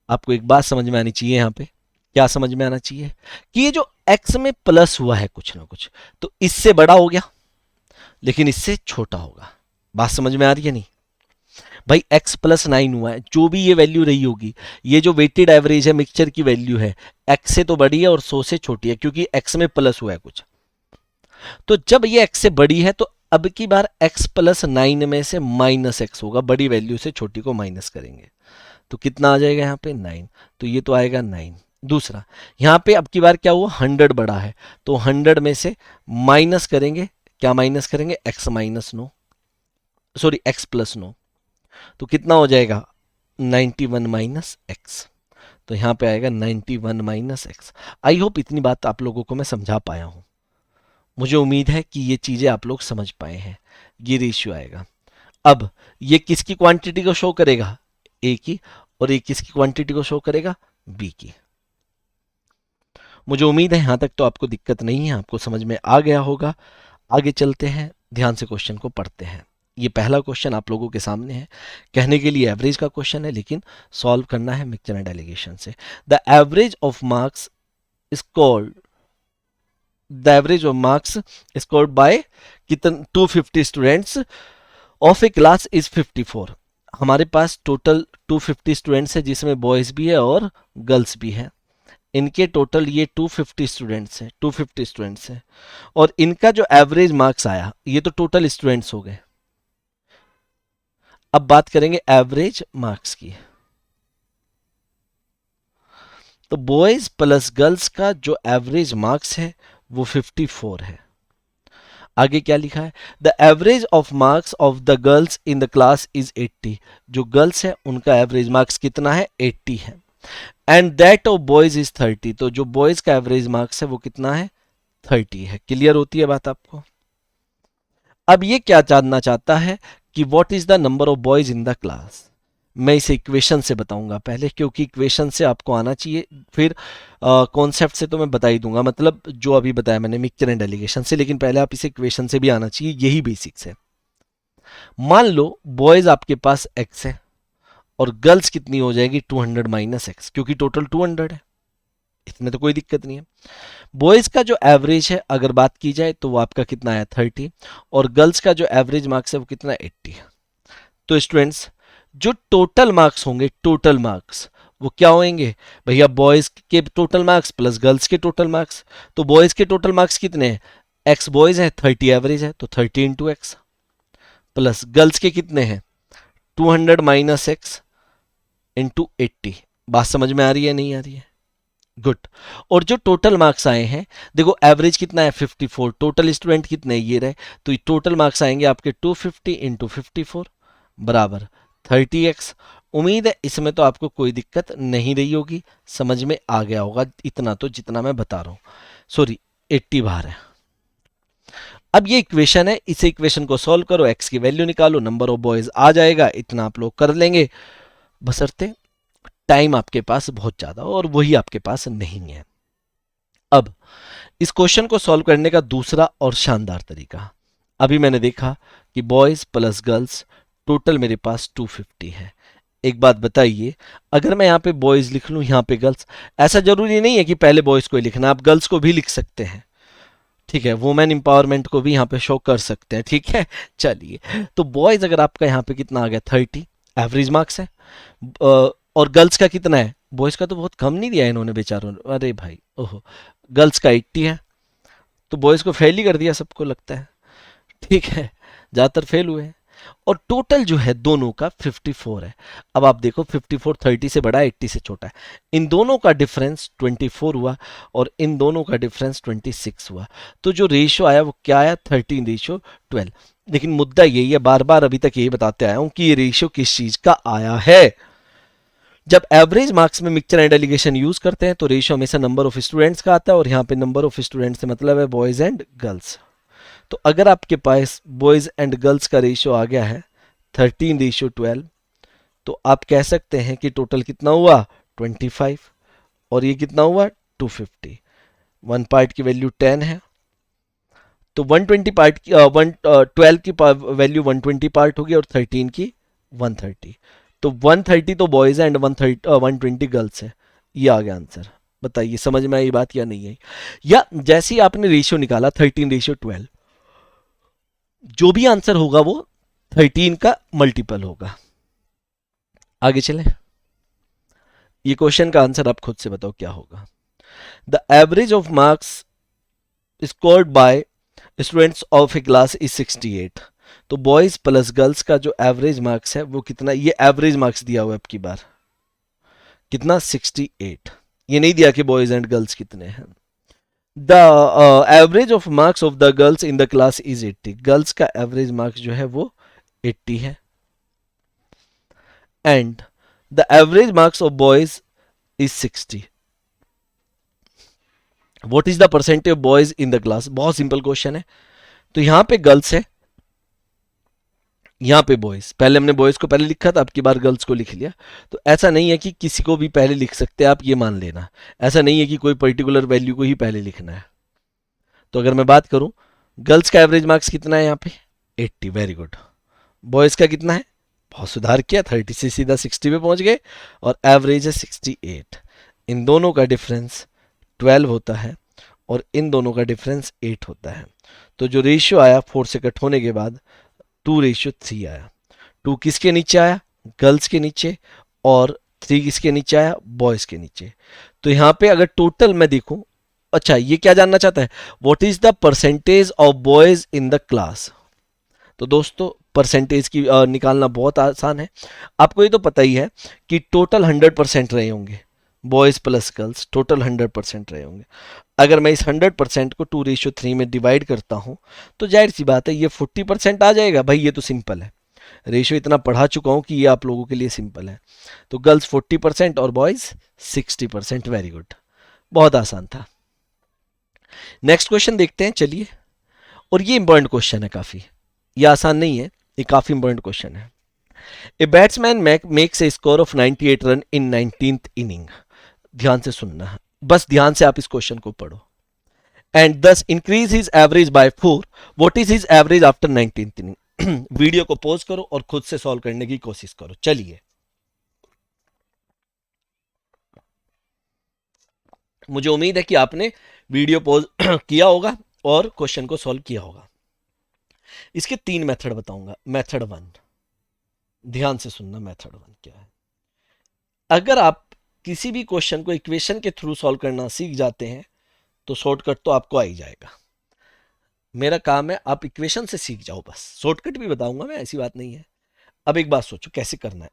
[SPEAKER 1] आपको एक बात समझ में आनी चाहिए, यहां पे क्या समझ में आना चाहिए कि ये जो x में प्लस हुआ है कुछ ना कुछ, तो इससे बड़ा हो गया लेकिन इससे छोटा होगा। बात समझ में आ रही है नहीं भाई, x+9 हुआ है, जो भी ये वैल्यू रही होगी, ये जो वेटेड एवरेज है मिक्सचर की वैल्यू है, x से तो बड़ी है और 100 से छोटी है, क्योंकि x में प्लस हुआ है कुछ। तो जब ये x से बड़ी है तो अब की बार x+9 में से -x होगा, बड़ी वैल्यू से छोटी को माइनस करेंगे, तो कितना आ जाएगा यहाँ पे 9, तो ये तो आएगा 9। दूसरा यहाँ पे अब की बार क्या हुआ, 100 बड़ा है, तो 100 में से माइनस करेंगे, क्या माइनस करेंगे, x-9, सॉरी x+9, तो कितना हो जाएगा 91 - x, तो यहां पे आएगा 91 - x। आई होप इतनी बात आप लोगों को मैं समझा पाया हूं, मुझे उम्मीद है कि ये चीजें आप लोग समझ पाए हैं। ये रेशियो आएगा। अब ये किसकी क्वांटिटी को शो करेगा, ए की, और ये किसकी क्वांटिटी को शो करेगा, बी की। मुझे उम्मीद है यहां तक तो आपको दिक्कत नहीं है, आपको समझ में आ गया होगा। आगे चलते हैं, ध्यान से क्वेश्चन को पढ़ते हैं। ये पहला क्वेश्चन आप लोगों के सामने है, कहने के लिए एवरेज का क्वेश्चन है लेकिन सॉल्व करना है मिक्सचर एंड एलिगेशन से। The average of marks scored, the average of marks scored by कितने 250 students of A class is 54। हमारे पास टोटल 250 स्टूडेंट्स है, जिसमें बॉयज भी है और गर्ल्स भी है। इनके टोटल ये 250 स्टूडेंट्स हैं, 250 स्टूडेंट्स हैं, और इनका जो एवरेज मार्क्स आया, ये तो टोटल स्टूडेंट्स हो गए। अब बात करेंगे एवरेज मार्क्स की। तो बॉयज प्लस गर्ल्स का जो एवरेज मार्क्स है वो 54 है। आगे क्या लिखा है, the average of marks of the girls in the class is 80। जो गर्ल्स है उनका एवरेज मार्क्स कितना है, 80 है। And that of boys is 30। तो जो बॉयज का एवरेज मार्क्स है वो कितना है, 30 है। क्लियर होती है बात आपको? अब ये क्या जानना चाहता है कि what is the number of boys in the class. मैं इसे इक्वेशन से बताऊंगा पहले, क्योंकि इक्वेशन से आपको आना चाहिए, फिर कॉन्सेप्ट से तो मैं बता ही दूंगा, मतलब जो अभी बताया मैंने मिक्सचर एंड एलिगेशन से, लेकिन पहले आप इसे इक्वेशन से भी आना चाहिए, यही बेसिक्स है। मान लो बॉयज आपके पास x है और गर्ल्स कितनी हो जाएगी, 200 माइनस एक्स, क्योंकि टोटल 200 है, इसमें तो कोई दिक्कत नहीं है। बॉयज का जो एवरेज है अगर बात की जाए तो वो आपका कितना है, 30, और गर्ल्स का जो एवरेज मार्क्स है वो कितना, 80 है। तो स्टूडेंट्स जो टोटल मार्क्स होंगे, टोटल मार्क्स वो क्या होंगे भैया, बॉयज के टोटल मार्क्स प्लस गर्ल्स के टोटल मार्क्स। तो बॉयज के टोटल मार्क्स कितने हैं, एक्स बॉयज है, 30 एवरेज है, तो 30 इंटू एक्स, प्लस गर्ल्स के कितने हैं, 200 माइनस एक्स इंटू 80। बात समझ में आ रही है, नहीं आ रही है? गुड। और जो टोटल मार्क्स आए हैं, देखो एवरेज कितना है, 54, टोटल स्टूडेंट कितने ये रहे, तो टोटल मार्क्स आएंगे आपके 250 इंटू 54 बराबर 30x। उम्मीद है इसमें तो आपको कोई दिक्कत नहीं रही होगी, समझ में आ गया होगा इतना तो जितना मैं बता रहा हूं। सॉरी 80 बाहर है। अब ये इक्वेशन है, इसे इक्वेशन को सॉल्व करो, x की वैल्यू निकालो, नंबर ऑफ बॉयज आ जाएगा, इतना आप लोग कर लेंगे, बशर्ते टाइम आपके पास बहुत ज्यादा हो, और वही आपके पास नहीं है। अब इस क्वेश्चन को सॉल्व करने का दूसरा और शानदार तरीका, अभी मैंने देखा कि बॉयज प्लस गर्ल्स टोटल मेरे पास 250 है। एक बात बताइए, अगर मैं यहाँ पे बॉयज लिख लूँ, यहाँ पे गर्ल्स, ऐसा जरूरी नहीं है कि पहले बॉयज को ही लिखना, आप गर्ल्स को भी लिख सकते हैं, ठीक है, वुमेन इंपावरमेंट को भी यहाँ पे शो कर सकते हैं, ठीक है। चलिए, तो बॉयज अगर आपका यहाँ पे कितना आ गया, 30 एवरेज मार्क्स है, और गर्ल्स का कितना है, बॉयज का तो बहुत कम नहीं दिया इन्होंने बेचारों ने, अरे भाई ओहो, गर्ल्स का 80 है, तो बॉयज को फेल ही कर दिया सबको लगता है, ठीक है, ज्यादातर फेल हुए हैं। और टोटल जो है दोनों का 54 है। अब आप देखो 54 30 से बड़ा है, 80 से छोटा है, इन दोनों का डिफरेंस 24 हुआ और इन दोनों का डिफरेंस 26 हुआ। तो जो रेशियो आया वो क्या आया, 13:12। लेकिन मुद्दा यही है, बार बार अभी तक यही बताते आया हूं कि ये रेशियो किस चीज का आया है। जब एवरेज मार्क्स में मिक्सचर एंड एलिगेशन यूज करते हैं तो रेशियो हमेशा नंबर ऑफ स्टूडेंट्स का आता है, और यहाँ पे नंबर ऑफ स्टूडेंट्स से मतलब है बॉयज एंड गर्ल्स। तो अगर आपके पास बॉयज एंड गर्ल्स का रेशियो आ गया है 13:12, तो आप कह सकते हैं कि टोटल कितना हुआ, 25, और ये कितना हुआ, 250। वन पार्ट की वैल्यू 10 है, तो 120 पार्ट की 12 की वैल्यू 120 पार्ट होगी, और 13 की 130। तो 130 तो बॉयज है एंड 120 गर्ल्स है। ये आ गया आंसर। बताइए समझ में आई बात या नहीं आई? या जैसे ही आपने रेशियो निकाला 13:12, जो भी आंसर होगा वो 13 का मल्टीपल होगा। आगे चले, ये क्वेश्चन का आंसर आप खुद से बताओ क्या होगा। The average of marks scored by students of A class is 68। तो बॉयज प्लस गर्ल्स का जो एवरेज मार्क्स है वो कितना, ये एवरेज मार्क्स दिया हुआ है आपकी बार, कितना, 68। ये नहीं दिया कि बॉयज एंड गर्ल्स कितने हैं। The average of marks of the girls in the class is 80। Girls का एवरेज मार्क्स जो है वो 80 है, and the average marks of boys is 60। What is the percentage of boys in the class? बहुत simple question है। तो यहां पे गर्ल्स है, यहां पे बॉयज, पहले हमने बॉयज को पहले लिखा था, अब की बार गर्ल्स को लिख लिया। तो ऐसा नहीं है कि किसी को भी पहले लिख सकते हैं, आप ये मान लेना, ऐसा नहीं है कि कोई पर्टिकुलर वैल्यू को ही पहले लिखना है। तो अगर मैं बात करूं, गर्ल्स का एवरेज मार्क्स कितना है यहाँ पे, 80, वेरी गुड। बॉयज का कितना है, बहुत सुधार किया, 30 से सीधा 60 पे पहुंच गए, और एवरेज है 68। इन दोनों का डिफरेंस 12 होता है, और इन दोनों का डिफरेंस 8 होता है। तो जो रेशियो आया 4 से कट होने के बाद 2:3 आया। 2 किसके नीचे आया, गर्ल्स के नीचे, और 3 किसके नीचे आया, बॉयज के नीचे। तो यहां पे अगर टोटल मैं देखूं, अच्छा ये क्या जानना चाहता है, what is the percentage of boys in the class. तो दोस्तों परसेंटेज की निकालना बहुत आसान है। आपको ये तो पता ही है कि टोटल 100% रहे होंगे, बॉयज प्लस गर्ल्स टोटल 100% रहे होंगे। अगर मैं इस 100% को 2:3 में डिवाइड करता हूं तो जाहिर सी बात है ये 40% आ जाएगा। भाई ये तो सिंपल है, रेशियो इतना पढ़ा चुका हूं कि ये आप लोगों के लिए सिंपल है। तो गर्ल्स 40% और बॉयज 60%। वेरी गुड, बहुत आसान था। नेक्स्ट क्वेश्चन देखते हैं चलिए, और ये इंपॉर्टेंट क्वेश्चन है काफी, ये आसान नहीं है, ये काफी इंपॉर्टेंट क्वेश्चन है। A batsman makes a score of 98 run in 19th inning. ध्यान से सुनना है, बस ध्यान से आप इस क्वेश्चन को पढ़ो। And thus increase his average by 4, what is his average after 19th inning. Video को पॉज करो और खुद से सॉल्व करने की कोशिश करो। चलिए, मुझे उम्मीद है कि आपने वीडियो पॉज किया होगा और क्वेश्चन को सॉल्व किया होगा। इसके 3 मेथड बताऊंगा। मेथड 1, ध्यान से सुनना, मेथड 1 क्या है। अगर आप किसी भी क्वेश्चन को इक्वेशन के थ्रू सॉल्व करना सीख जाते हैं तो शॉर्टकट तो आपको आ ही जाएगा। मेरा काम है आप इक्वेशन से सीख जाओ, बस शॉर्टकट भी बताऊंगा मैं, ऐसी बात नहीं है। अब एक बात सोचो कैसे करना है।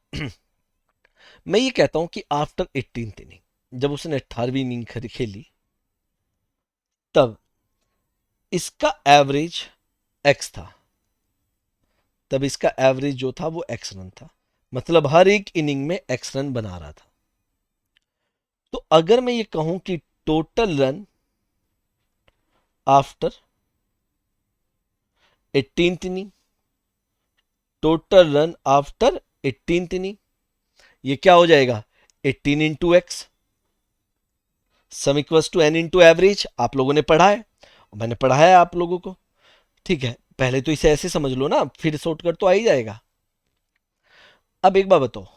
[SPEAKER 1] मैं ये कहता हूं कि आफ्टर 18th इनिंग, जब उसने 18वीं इनिंग खेली, तब इसका एवरेज एक्स था, तब इसका एवरेज जो था वो एक्स रन था, मतलब हर एक इनिंग में एक्स रन बना रहा था। तो अगर मैं ये कहूं कि total run after 18th inning, total run after 18th inning, ये क्या हो जाएगा, 18 into x sum equals to n into average. आप लोगों ने पढ़ा है, मैंने पढ़ाया है आप लोगों को, ठीक है। पहले तो इसे ऐसे समझ लो ना, फिर शॉर्टकट तो आ ही जाएगा। अब एक बार बताओ,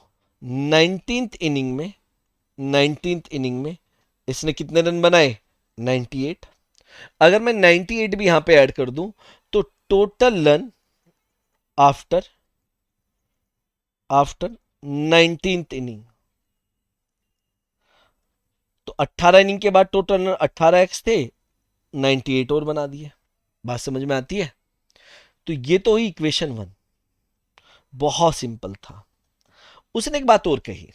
[SPEAKER 1] 19th इनिंग में, 19th इनिंग में इसने कितने रन बनाए, 98। अगर मैं 98 भी यहां पे ऐड कर दूं तो total run after after 19th inning, तो 18 इनिंग के बाद टोटल रन 18x थे, 98 और बना दिए। बात समझ में आती है। तो ये तो ही इक्वेशन 1, बहुत सिंपल था। उसने एक बात और कही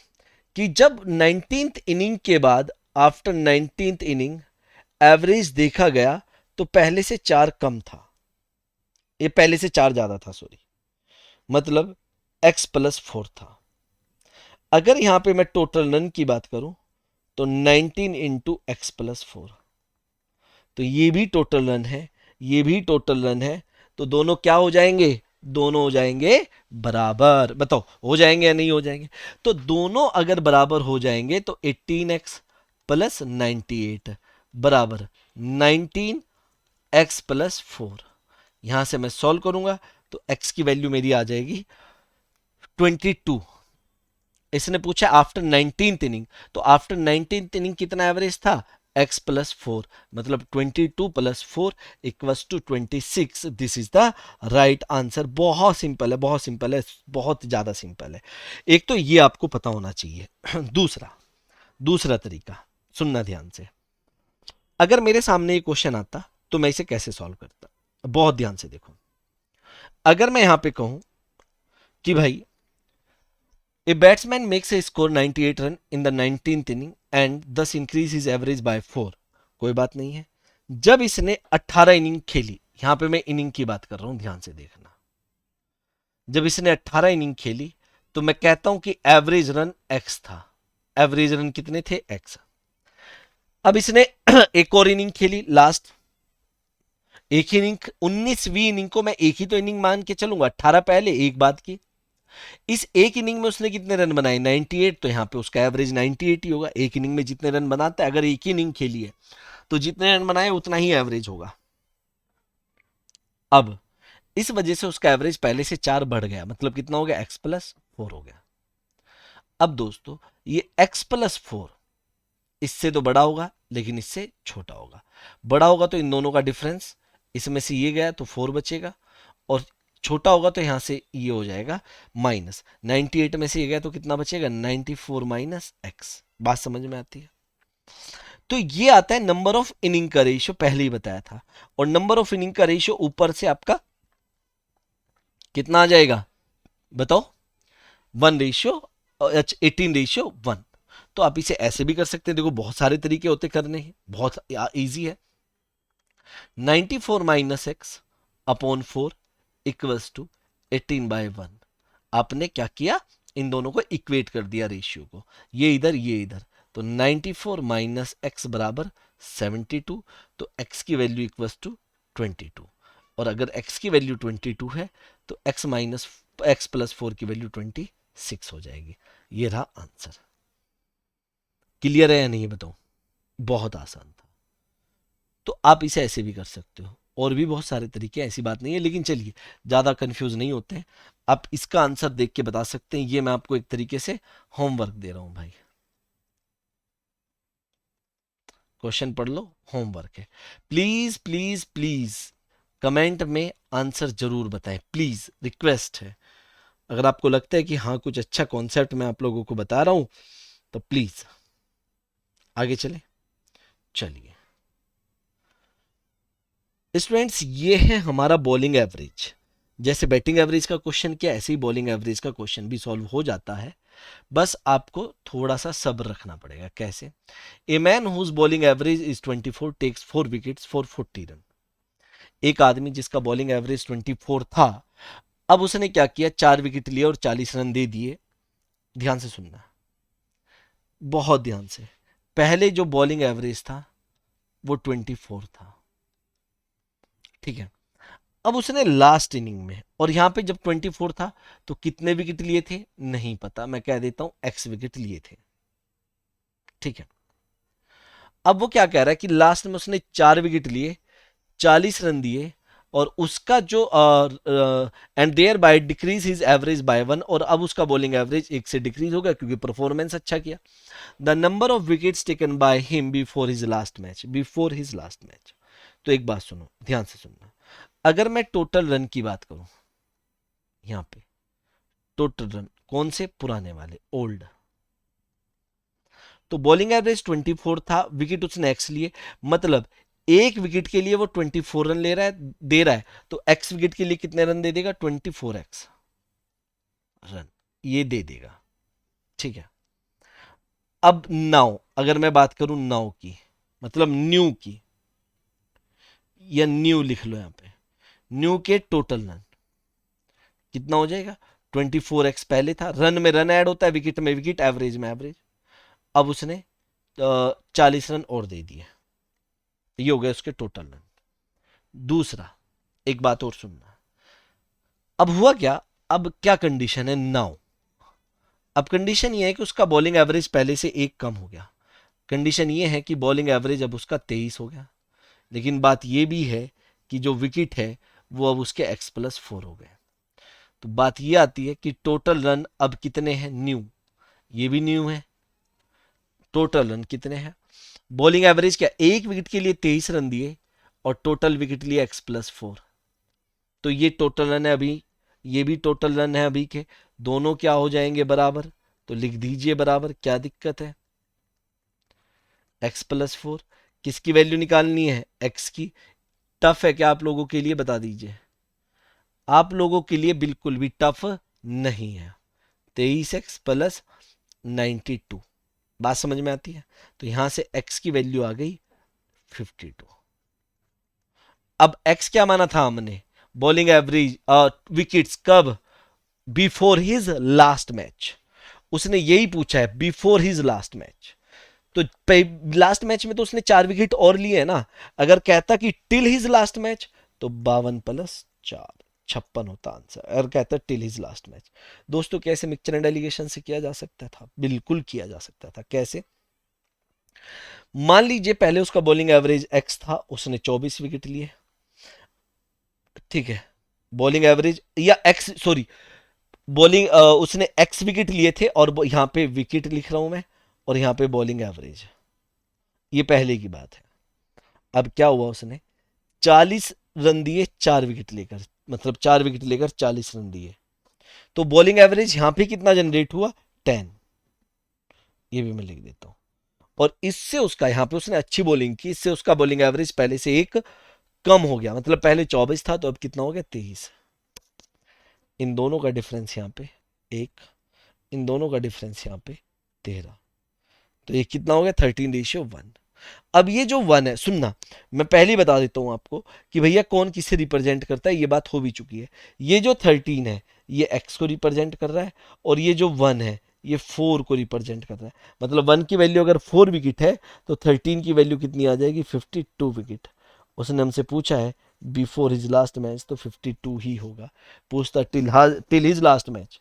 [SPEAKER 1] कि जब 19th इनिंग के बाद आफ्टर 19th इनिंग एवरेज देखा गया तो पहले से 4 कम था, ये पहले से 4 ज्यादा था, सॉरी, मतलब x प्लस 4 था। अगर यहां पे मैं टोटल रन की बात करूं तो 19 इंटू एक्स प्लस 4, तो ये भी टोटल रन है, ये भी टोटल रन है, तो दोनों क्या हो जाएंगे, दोनों हो जाएंगे बराबर। बताओ हो जाएंगे या नहीं हो जाएंगे। तो दोनों अगर बराबर हो जाएंगे तो 18x प्लस 98 बराबर 19x प्लस 4। यहां से मैं सॉल्व करूंगा तो x की वैल्यू मेरी आ जाएगी 22। इसने पूछा आफ्टर 19th इनिंग, तो आफ्टर 19th इनिंग कितना एवरेज था, x प्लस 4, मतलब 22 plus 4 equals to 26। This is the right answer. बहुत सिंपल है, बहुत सिंपल है, बहुत ज्यादा सिंपल है। एक तो ये आपको पता होना चाहिए। दूसरा तरीका सुनना ध्यान से। अगर मेरे सामने ये क्वेश्चन आता तो मैं इसे कैसे सॉल्व करता, बहुत ध्यान से देखो। अगर मैं यहां पे कहूं कि भाई A batsman makes a score 98 run in the 19th inning and thus increase his average by 4। कोई बात नहीं है। जब इसने 18 इनिंग खेली, यहां पे मैं इनिंग की बात कर रहा हूं, ध्यान से देखना। जब इसने 18 इनिंग खेली तो मैं कहता हूं कि एवरेज रन x था। एवरेज रन कितने थे, x। अब इसने एक और इनिंग खेली, लास्ट एक इनिंग, 19वीं इनिंग को मैं एक ही तो इनिंग मान के चलूंगा, 18 पहले एक बाद की। इस एक इनिंग में उसने कितने रन बनाए, 98, तो यहां पे उसका एवरेज 98 ही होगा। एक इनिंग में जितने रन बनाता है, अगर एक ही इनिंग खेली है तो जितने रन बनाए उतना ही एवरेज होगा। अब इस वजह से उसका एवरेज पहले से 4 बढ़ गया, मतलब कितना हो गया, x प्लस 4 हो गया। अब दोस्तों ये x प्लस 4 इससे तो बड़ा होगा लेकिन इससे छोटा होगा। बड़ा होगा तो इन दोनों का डिफरेंस, इसमें से ये गया तो 4 बचेगा, और छोटा होगा तो यहां से ये हो जाएगा माइनस 98 में से ये गया तो कितना बचेगा, 94 माइनस एक्स। बात समझ में आती है। तो ये आता है नंबर ऑफ इनिंग का रेशियो, पहले ही बताया था। और नंबर ऑफ इनिंग का रेशियो ऊपर से आपका कितना आ जाएगा, बताओ, 1:18:1। तो आप इसे ऐसे भी कर सकते हैं, देखो बहुत सारे तरीके होते करने हैं, बहुत इजी है। 94 minus x upon 4 equals to 18/1। आपने क्या किया, इन दोनों को इक्वेट कर दिया, रेशियो को, ये इधर ये इधर। तो 94 माइनस एक्स बराबर 72, तो x की वैल्यू इक्वल्स टू 22। और अगर x की वैल्यू 22 है तो x माइनस एक्स प्लस 4 की वैल्यू 26 हो जाएगी। ये रहा आंसर। क्लियर है या नहीं बताओ? बहुत आसान था। तो आप इसे ऐसे भी कर सकते हो, और भी बहुत सारे तरीके, ऐसी बात नहीं है, लेकिन चलिए ज़्यादा कंफ्यूज नहीं होते हैं। आप इसका आंसर देख के बता सकते हैं, ये मैं आपको एक तरीके से होमवर्क दे रहा हूं भाई। क्वेश्चन पढ़ लो, होमवर्क है। प्लीज प्लीज प्लीज कमेंट में आंसर जरूर बताएं, प्लीज रिक्वेस्ट है। अगर आपको लगता है कि हाँ कुछ अच्छा कॉन्सेप्ट मैं आप लोगों को बता रहा हूं तो प्लीज आगे चले। चलिए स्टूडेंट्स, ये है हमारा बॉलिंग एवरेज। जैसे बैटिंग एवरेज का क्वेश्चन किया, ऐसे ही बॉलिंग एवरेज का क्वेश्चन भी सॉल्व हो जाता है। बस आपको थोड़ा सा सब्र रखना पड़ेगा। कैसे? A man whose bowling average is 24 takes 4 wickets for 40 run. एक आदमी जिसका बॉलिंग एवरेज 24 था, अब उसने क्या किया, 4 विकेट लिए और 40 रन दे दिए। ध्यान से सुनना, बहुत ध्यान से। पहले जो बॉलिंग एवरेज था वो 24 था, ठीक है। अब उसने लास्ट इनिंग में, और यहां पे जब 24 था तो कितने विकेट लिए थे नहीं पता, मैं कह देता हूं एक्स विकेट लिए थे, ठीक है। अब वो क्या कह रहा है कि लास्ट में उसने 4 विकेट लिए, 40 रन दिए, और उसका जो and thereby decrease his average by 1, और अब उसका बॉलिंग एवरेज 1 से डिक्रीज हो गया क्योंकि परफॉर्मेंस अच्छा किया। The number of wickets taken by him before his last match, before his last match. तो एक बात सुनो, ध्यान से सुनना। अगर मैं टोटल रन की बात करूं, यहां पे टोटल रन कौन से, पुराने वाले, ओल्ड, तो बॉलिंग एवरेज 24 था, विकेट उसने एक्स लिए, मतलब एक विकेट के लिए वो 24 रन ले रहा है, दे रहा है, तो एक्स विकेट के लिए कितने रन दे देगा, 24x रन ये दे देगा, ठीक है। अब नाउ अगर मैं बात करूं नाउ की, मतलब न्यू की, या न्यू लिख लो यहां पे, न्यू के टोटल रन कितना हो जाएगा, 24x पहले था, रन में रन ऐड होता है, विकेट में विकेट, एवरेज में एवरेज। अब उसने 40 रन और दे दिए, ये हो गया उसके टोटल रन। दूसरा, एक बात और सुनना। अब हुआ क्या, अब क्या कंडीशन है नाउ, अब कंडीशन ये है कि उसका बॉलिंग एवरेज पहले से एक कम हो गया। कंडीशन ये है कि बॉलिंग एवरेज अब उसका 23 हो गया, लेकिन बात ये भी है कि जो विकेट है वो अब उसके x+4 हो गए। तो बात ये आती है कि टोटल रन अब कितने हैं, न्यू, ये भी न्यू है, टोटल रन कितने हैं, बॉलिंग एवरेज क्या, एक विकेट के लिए 23 रन दिए और टोटल विकेट लिए x+4, तो ये टोटल रन है अभी, ये भी टोटल रन है अभी के, दोनों क्या हो जाएंगे बराबर, तो लिख दीजिए बराबर, क्या दिक्कत है, x+4। किसकी वैल्यू निकालनी है, x की। टफ है क्या आप लोगों के लिए, बता दीजिए। आप लोगों के लिए बिल्कुल भी टफ नहीं है। 23x+92, बात समझ में आती है। तो यहां से x की वैल्यू आ गई 52। अब x क्या माना था हमने, बॉलिंग एवरेज, विकेट्स कब, बिफोर हिज लास्ट मैच। उसने यही पूछा है बिफोर हिज लास्ट मैच, तो लास्ट मैच में तो उसने 4 विकेट और लिए है ना। अगर कहता कि टिल हिज लास्ट मैच तो 52+4 56 होता आंसर। अगर कहता टिल हिज लास्ट मैच, दोस्तों कैसे मिक्सचर एंड एलिगेशन से किया जा सकता था, बिल्कुल किया जा सकता था। कैसे? मान लीजिए पहले उसका बॉलिंग एवरेज एक्स था, उसने 24 विकेट लिए, ठीक है। बॉलिंग एवरेज या एक्स, सॉरी, बॉलिंग उसने एक्स विकेट लिए थे, और यहां पे विकेट लिख रहा हूं मैं, और यहां पे बॉलिंग एवरेज, ये पहले की बात है। अब क्या हुआ, उसने 40 रन दिए 4 विकेट लेकर, मतलब 4 विकेट लेकर 40 रन दिए, तो बॉलिंग एवरेज यहां पे कितना जनरेट हुआ, 10। ये भी मैं लिख देता हूं। और इससे उसका, यहां पे उसने अच्छी बॉलिंग की, इससे उसका बॉलिंग एवरेज पहले से एक कम हो गया, मतलब पहले 24 था तो अब कितना हो गया, 23। इन दोनों का डिफरेंस यहां पे 1, इन दोनों का डिफरेंस यहां पे 13। तो ये कितना हो गया 13:1। अब ये जो 1 है, सुनना, मैं पहले ही बता देता हूं आपको कि भैया कौन किसे रिप्रेजेंट करता है, ये बात हो भी चुकी है। ये जो 13 है ये x को रिप्रेजेंट कर रहा है, और ये जो 1 है ये 4 को रिप्रेजेंट कर रहा है। मतलब 1 की वैल्यू अगर 4 विकेट है तो 13 की वैल्यू कितनी आ जाएगी, 52 विकेट। उसने हमसे पूछा है बिफोर हिज लास्ट मैच, तो 52 ही होगा। पूछता till his last match,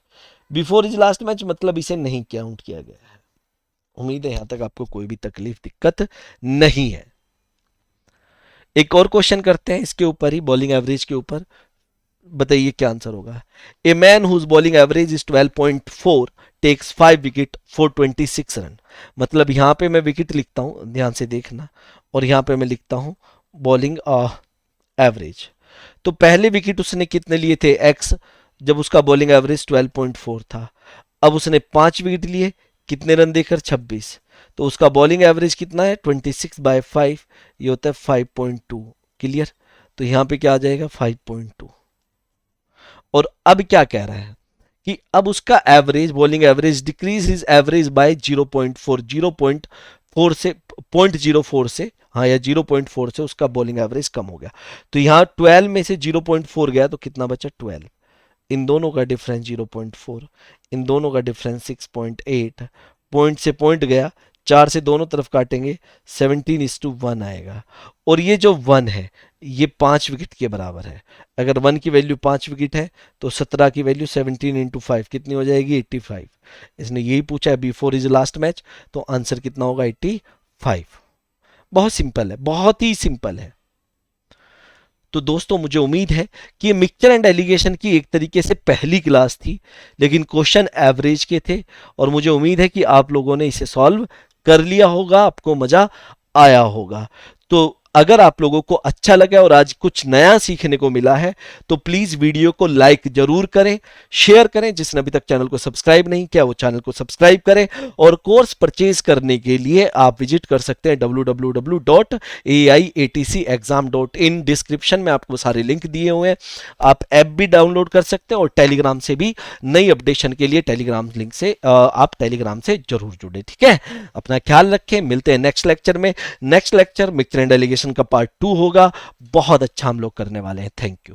[SPEAKER 1] before his last match मतलब इसे नहीं काउंट किया गया है। उम्मीद है यहां तक आपको कोई भी तकलीफ दिक्कत नहीं है। एक और क्वेश्चन करते हैं इसके ऊपर ही, बॉलिंग एवरेज के ऊपर। बताइए क्या आंसर होगा। A man whose bowling average is 12.4 takes 5 wicket for 26 run. मतलब यहां पे मैं विकेट लिखता हूं, ध्यान से देखना, और यहां पे मैं लिखता हूं बॉलिंग एवरेज। तो पहले विकेट उसने कितने लिए थे, एक्स, जब उसका बॉलिंग एवरेज 12.4 था। अब उसने 5 विकेट लिए, कितने रन देकर, 26। तो उसका बॉलिंग एवरेज कितना है, 26/5, ये होता है 5.2। क्लियर। तो यहां पे क्या आ जाएगा, 5.2। और अब क्या कह रहा है कि अब उसका average, bowling average decrease his average by 0.4, 0.4 से 0.04 से, हाँ, या 0.4 से उसका बॉलिंग एवरेज कम हो गया। तो यहां 12 में से 0.4 गया तो कितना बचा, 12। इन दोनों का डिफरेंस 0.4, इन दोनों का डिफरेंस 6.8, पॉइंट से पॉइंट गया, 4 से दोनों तरफ काटेंगे, 17:1 आएगा। और ये जो 1 है ये 5 विकेट के बराबर है। अगर 1 की वैल्यू 5 विकेट है तो 17 की वैल्यू 17 इंटू 5 कितनी हो जाएगी, 85। इसने यही पूछा है बिफोर इज लास्ट मैच, तो आंसर कितना होगा, 85। बहुत सिंपल है, बहुत ही सिंपल है। तो दोस्तों मुझे उम्मीद है कि ये मिक्सचर एंड एलिगेशन की एक तरीके से पहली क्लास थी, लेकिन क्वेश्चन एवरेज के थे, और मुझे उम्मीद है कि आप लोगों ने इसे सॉल्व कर लिया होगा, आपको मजा आया होगा। तो अगर आप लोगों को अच्छा लगा और आज कुछ नया सीखने को मिला है तो प्लीज वीडियो को लाइक जरूर करें, शेयर करें। जिसने अभी तक चैनल को सब्सक्राइब नहीं किया वो चैनल को सब्सक्राइब करें, और कोर्स परचेज करने के लिए आप विजिट कर सकते हैं www.aiatcexam.in। डिस्क्रिप्शन में आपको सारे लिंक दिए हुए हैं, आप ऐप भी डाउनलोड कर सकते हैं, और टेलीग्राम से भी नई अपडेशन के लिए टेलीग्राम लिंक से आप टेलीग्राम से जरूर जुड़े। ठीक है, अपना ख्याल रखें, मिलते हैं नेक्स्ट लेक्चर में। Next lecture mixture and allegation का पार्ट 2 होगा, बहुत अच्छा हम लोग करने वाले हैं। Thank you.